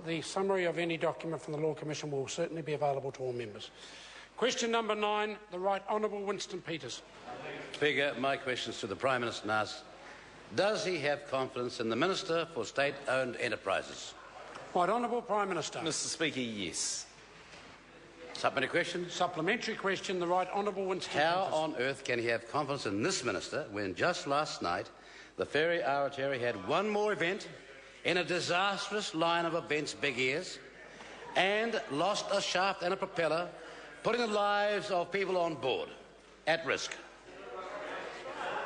the summary of any document from the Law Commission will certainly be available to all members. Question number 9, the Right Honourable Winston Peters. Speaker, my question is to the Prime Minister and asks, does he have confidence in the Minister for State-Owned Enterprises? Right Honourable Prime Minister. Mr Speaker, yes. Supplementary question? Supplementary question, the Right Honourable Winston Peters. How on earth can he have confidence in this Minister when just last night the Ferry Aotearoa had one more event in a disastrous line of events, big ears, and lost a shaft and a propeller, putting the lives of people on board at risk?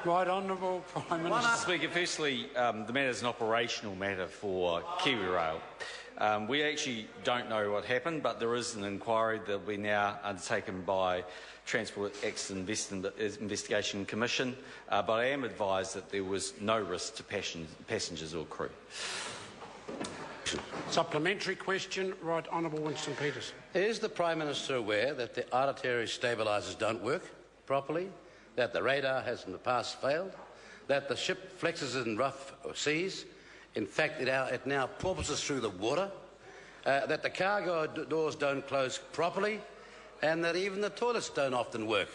Right Honourable Prime Minister. Mr Speaker, firstly, the matter is an operational matter for KiwiRail. We actually don't know what happened, but there is an inquiry that will be now undertaken by Transport Accident Investigation Commission, but I am advised that there was no risk to passengers or crew. Supplementary question, Right Honourable Winston Peters. Is the Prime Minister aware that the Aotearoa stabilisers don't work properly, that the radar has in the past failed, that the ship flexes in rough seas, in fact it now porpoises through the water, that the cargo doors don't close properly, and that even the toilets don't often work?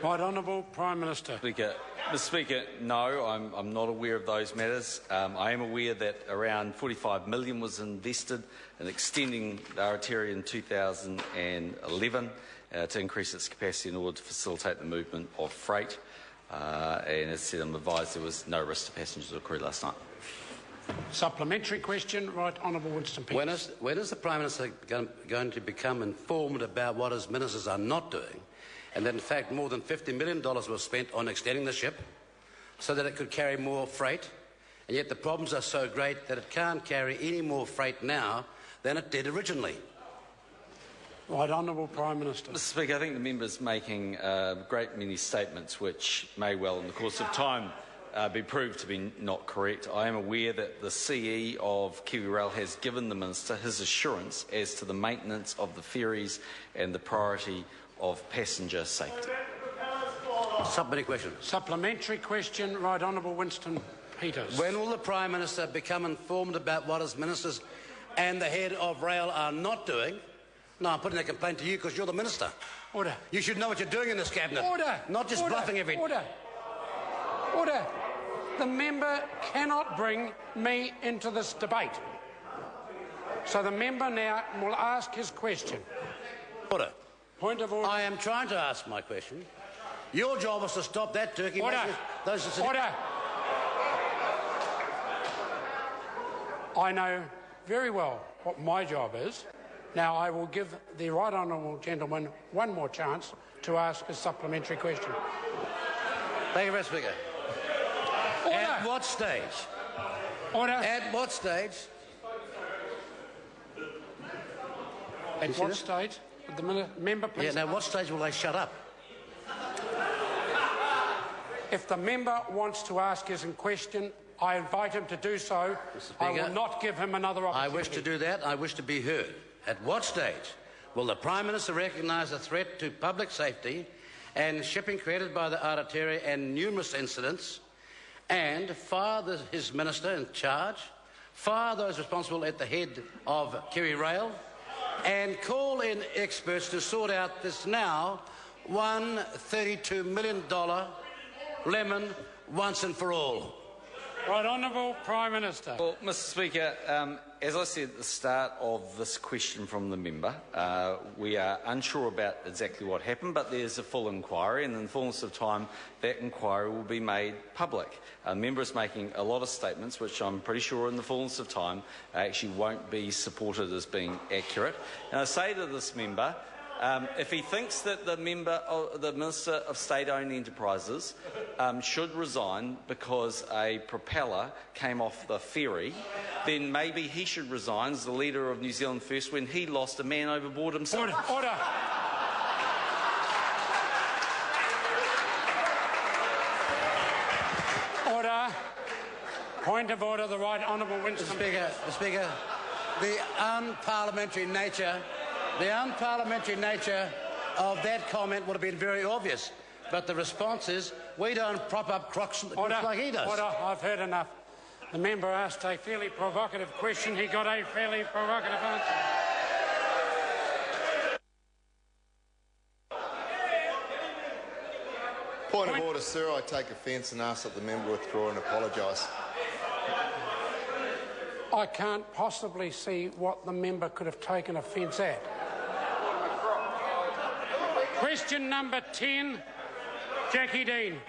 Right Honourable Prime Minister. Mr Speaker, no, I'm not aware of those matters. I am aware that around $45 million was invested in extending the Aotearoa in 2011 to increase its capacity in order to facilitate the movement of freight. And as I said, I'm advised there was no risk to passengers or crew last night. Supplementary question, Right Honourable Winston Peters. When is the Prime Minister going to become informed about what his ministers are not doing, and that in fact more than $50 million was spent on extending the ship so that it could carry more freight, and yet the problems are so great that it can't carry any more freight now than it did originally? Right Honourable Prime Minister. Mr Speaker, I think the member is making a great many statements which may well in the course of time be proved to be not correct. I am aware that the CE of KiwiRail has given the Minister his assurance as to the maintenance of the ferries and the priority of passenger safety. Supplementary question. Supplementary question, Right Honourable Winston Peters. When will the Prime Minister become informed about what his ministers and the head of rail are not doing? No, I'm putting a complaint to you because you're the Minister. Order. You should know what you're doing in this Cabinet. Order. Not just bluffing every... Order. Order. The member cannot bring me into this debate. So the member now will ask his question. Order. Point of order. I am trying to ask my question. Your job is to stop that turkey. Order. Order. I know very well what my job is. Now I will give the Right Honourable gentleman one more chance to ask a supplementary question. Thank you, Mr Speaker. Order. At what stage? Order. At what stage? At what stage? Would the member please? Yeah, now what stage will they shut up? If the member wants to ask his question, I invite him to do so. I will not give him another opportunity. I wish to do that. I wish to be heard. At what stage will the Prime Minister recognise a threat to public safety and shipping created by the Aotearoa and numerous incidents, and fire his Minister in charge, fire those responsible at the head of KiwiRail, and call in experts to sort out this now $132 million lemon once and for all? Right Honourable Prime Minister. Well, Mr Speaker, as I said at the start of this question from the member, we are unsure about exactly what happened, but there's a full inquiry, and in the fullness of time that inquiry will be made public. The member is making a lot of statements which I'm pretty sure in the fullness of time actually won't be supported as being accurate. And I say to this member, if he thinks that the Minister of State-Owned Enterprises should resign because a propeller came off the ferry, then maybe he should resign as the leader of New Zealand First when he lost a man overboard himself. Order. Order. Order. Point of order, the Right Honourable Winston. Mr Speaker, the unparliamentary nature of that comment would have been very obvious, but the response is we don't prop up crooks like he does. Order. I've heard enough. The member asked a fairly provocative question. He got a fairly provocative answer. Point of order, sir. I take offence and ask that the member withdraw and apologise. I can't possibly see what the member could have taken offence at. Question number 10, Jackie Dean.